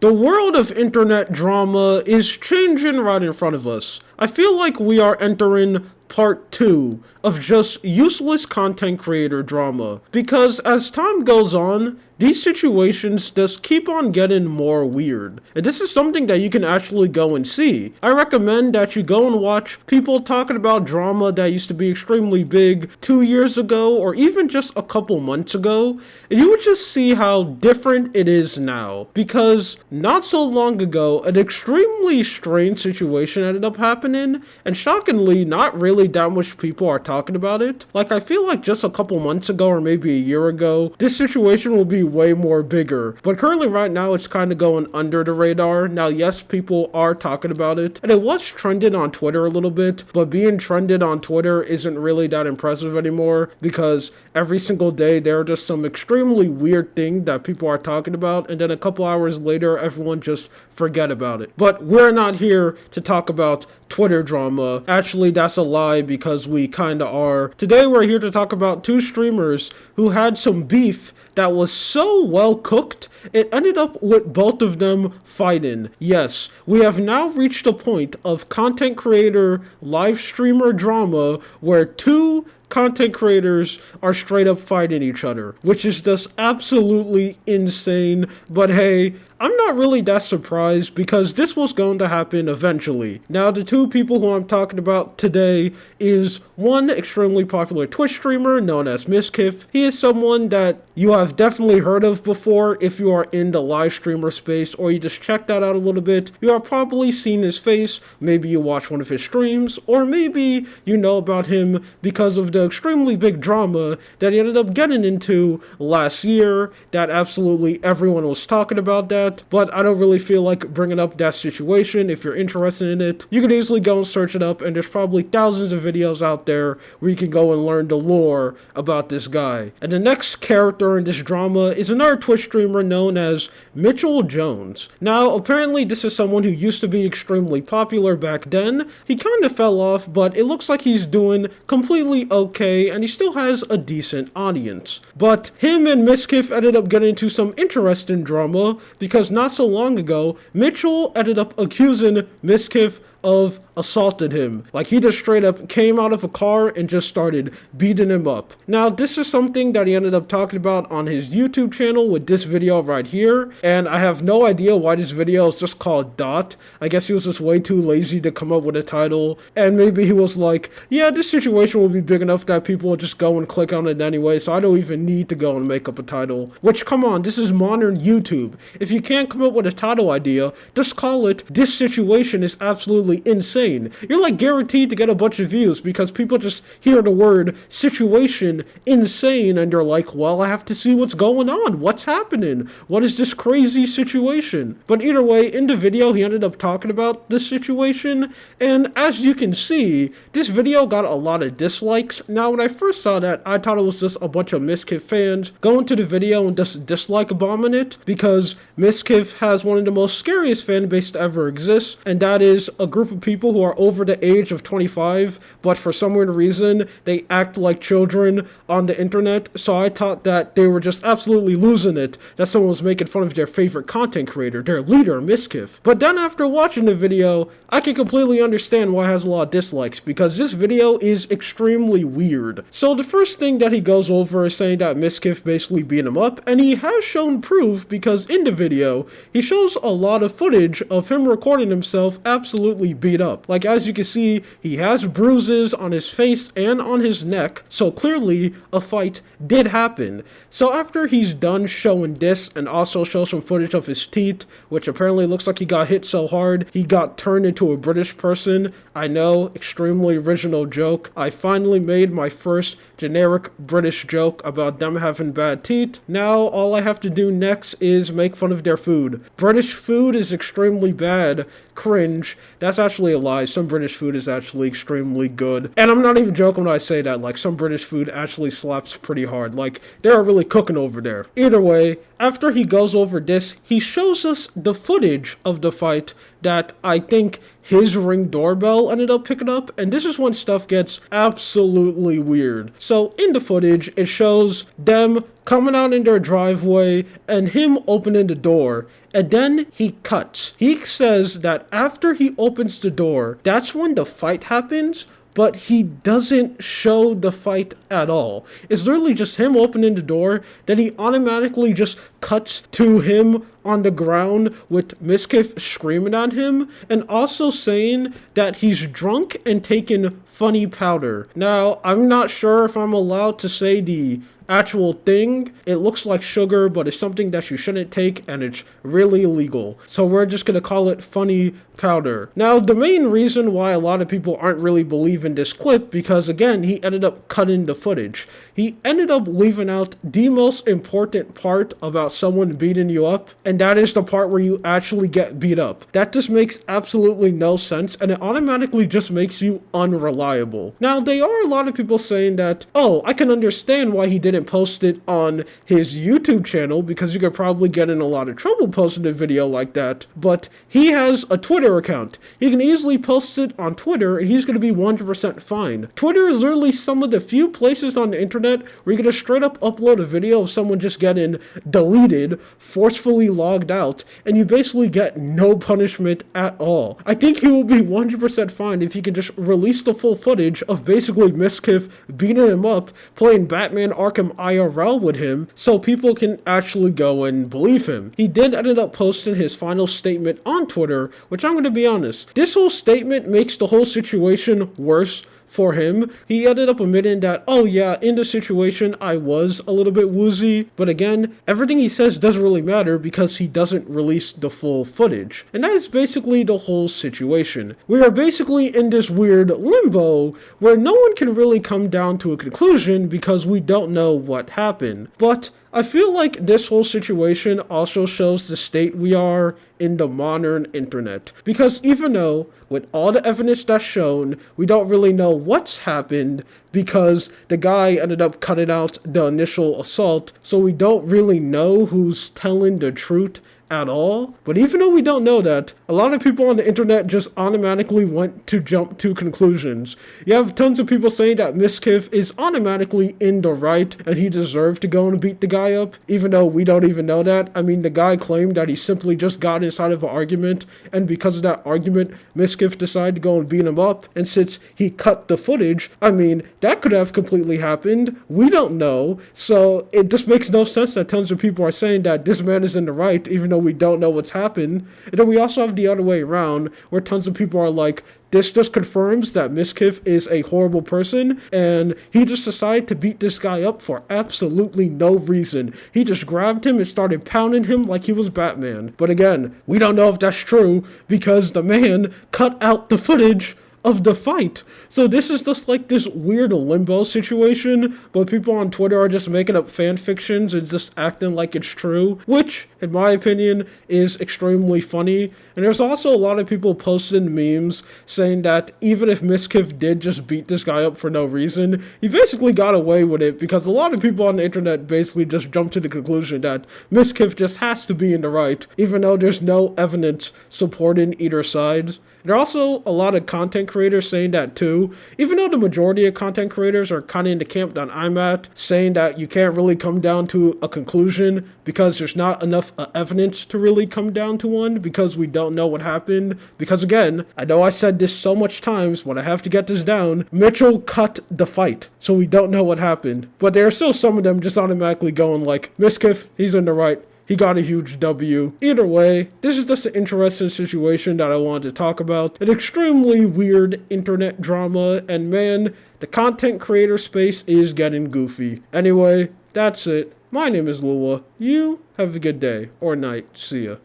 The world of internet drama is changing right in front of us. I feel like we are entering part 2 of just useless content creator drama. Because as time goes on, these situations just keep on getting more weird. And this is something that you can actually go and see. I recommend that you go and watch people talking about drama that used to be extremely big 2 years ago or even just a couple months ago. And you would just see how different it is now. Because not so long ago, an extremely strange situation ended up happening. And shockingly, not really that much people are talking about it. Like, I feel like just a couple months ago or maybe a year ago, this situation will be way more bigger. But currently right now it's kind of going under the radar. Now yes, people are talking about it, and it was trended on Twitter a little bit, but being trended on Twitter isn't really that impressive anymore because every single day there are just some extremely weird thing that people are talking about, and then a couple hours later everyone just forget about it. But we're not here to talk about Twitter drama. Actually, that's a lie because we kinda are. Today we're here to talk about two streamers who had some beef that was so well cooked, it ended up with both of them fighting. Yes, we have now reached a point of content creator, live streamer drama where two content creators are straight up fighting each other, which is just absolutely insane. But hey, I'm not really that surprised because this was going to happen eventually. Now, the two people who I'm talking about today is one extremely popular Twitch streamer known as Mizkif. He is someone that you have definitely heard of before if you are in the live streamer space or you just check that out a little bit. You have probably seen his face, maybe you watch one of his streams, or maybe you know about him because of the extremely big drama that he ended up getting into last year that absolutely everyone was talking about that. But I don't really feel like bringing up that situation. If you're interested in it, you can easily go and search it up, and there's probably thousands of videos out there where you can go and learn the lore about this guy. And the next character in this drama is another Twitch streamer known as Mitchell Jones. Now, apparently this is someone who used to be extremely popular back then. He kind of fell off, but it looks like he's doing completely okay, and he still has a decent audience. But him and Mizkif ended up getting into some interesting drama because not so long ago, Mitchell ended up accusing Mizkif of assaulted him. Like, he just straight up came out of a car and just started beating him up. Now, this is something that he ended up talking about on his YouTube channel with this video right here, and I have no idea why this video is just called Dot. I guess he was just way too lazy to come up with a title, and maybe he was like, yeah, this situation will be big enough that people will just go and click on it anyway, so I don't even need to go and make up a title. Which, come on, this is modern YouTube. If you can't come up with a title idea, just call it "This Situation is Absolutely Insane." You're like guaranteed to get a bunch of views because people just hear the word situation insane and they're like, well, I have to see what's going on. What's happening? What is this crazy situation? But either way, in the video, he ended up talking about this situation, and as you can see, this video got a lot of dislikes. Now, when I first saw that, I thought it was just a bunch of Mizkif fans going to the video and just dislike bombing it because Mizkif has one of the most scariest fan bases to ever exist, and that is a group of people who are over the age of 25, but for some weird reason, they act like children on the internet. So I thought that they were just absolutely losing it, that someone was making fun of their favorite content creator, their leader, Mizkif. But then after watching the video, I can completely understand why it has a lot of dislikes, because this video is extremely weird. So the first thing that he goes over is saying that Mizkif basically beat him up, and he has shown proof because in the video, he shows a lot of footage of him recording himself absolutely beat up. Like, as you can see, he has bruises on his face and on his neck, so clearly a fight did happen. So after he's done showing this and also shows some footage of his teeth, which apparently looks like he got hit so hard he got turned into a British person. I know, extremely original joke. I finally made my first generic British joke about them having bad teeth. Now all I have to do next is make fun of their food. British food is extremely bad. Cringe. That's actually a lie. Some British food is actually extremely good. And I'm not even joking when I say that. Like, some British food actually slaps pretty hard. Like, they're really cooking over there. Either way, after he goes over this, he shows us the footage of the fight that I think his Ring doorbell ended up picking up, and this is when stuff gets absolutely weird. So in the footage, it shows them coming out in their driveway and him opening the door. And then he cuts. He says that after he opens the door, that's when the fight happens, but he doesn't show the fight at all. It's literally just him opening the door, then he automatically just cuts to him on the ground with Mizkif screaming at him, and also saying that he's drunk and taking funny powder. Now, I'm not sure if I'm allowed to say the actual thing. It looks like sugar, but it's something that you shouldn't take, and it's really illegal. So we're just gonna call it funny powder. Now, the main reason why a lot of people aren't really believing this clip, because again, he ended up cutting the footage. He ended up leaving out the most important part about someone beating you up, and that is the part where you actually get beat up. That just makes absolutely no sense, and it automatically just makes you unreliable. Now, there are a lot of people saying that, oh, I can understand why he didn't post it on his YouTube channel, because you could probably get in a lot of trouble posting a video like that, but he has a Twitter account. He can easily post it on Twitter, and he's going to be 100% fine. Twitter is literally some of the few places on the internet where you can just straight up upload a video of someone just getting deleted, forcefully logged out, and you basically get no punishment at all. I think he will be 100% fine if he can just release the full footage of basically Mizkif beating him up, playing Batman Arkham IRL with him, so people can actually go and believe him. He did end up posting his final statement on Twitter, which I'm going to be honest, this whole statement makes the whole situation worse for him. He ended up admitting that, oh yeah, in the situation I was a little bit woozy, but again, everything he says doesn't really matter because he doesn't release the full footage. And that is basically the whole situation. We are basically in this weird limbo where no one can really come down to a conclusion because we don't know what happened. But I feel like this whole situation also shows the state we are in the modern internet. Because even though, with all the evidence that's shown, we don't really know what's happened because the guy ended up cutting out the initial assault, so we don't really know who's telling the truth at all. But even though we don't know that, a lot of people on the internet just automatically want to jump to conclusions. You have tons of people saying that Mizkif is automatically in the right and he deserved to go and beat the guy up, even though we don't even know that. I mean, the guy claimed that he simply just got inside of an argument, and because of that argument, Mizkif decided to go and beat him up, and since he cut the footage, I mean, that could have completely happened. We don't know, so it just makes no sense that tons of people are saying that this man is in the right, even though we don't know what's happened. And then we also have the other way around, where tons of people are like, this just confirms that Mizkif is a horrible person, and he just decided to beat this guy up for absolutely no reason. He just grabbed him and started pounding him like he was Batman. But again, we don't know if that's true, because the man cut out the footage of the fight. So this is just like this weird limbo situation, but people on Twitter are just making up fan fictions and just acting like it's true, which, in my opinion, is extremely funny. And there's also a lot of people posting memes saying that even if Mizkif did just beat this guy up for no reason, he basically got away with it because a lot of people on the internet basically just jumped to the conclusion that Mizkif just has to be in the right, even though there's no evidence supporting either side. There are also a lot of content creators saying that too, even though the majority of content creators are kind of in the camp that I'm at, saying that you can't really come down to a conclusion because there's not enough evidence to really come down to one, because we don't know what happened. Because again, I know I said this so much times, but I have to get this down. Mitchell cut the fight, so we don't know what happened. But there are still some of them just automatically going like, Mizkif, he's in the right. He got a huge W. Either way, this is just an interesting situation that I wanted to talk about. An extremely weird internet drama, and man, the content creator space is getting goofy. Anyway, that's it. My name is Lua. You have a good day or night. See ya.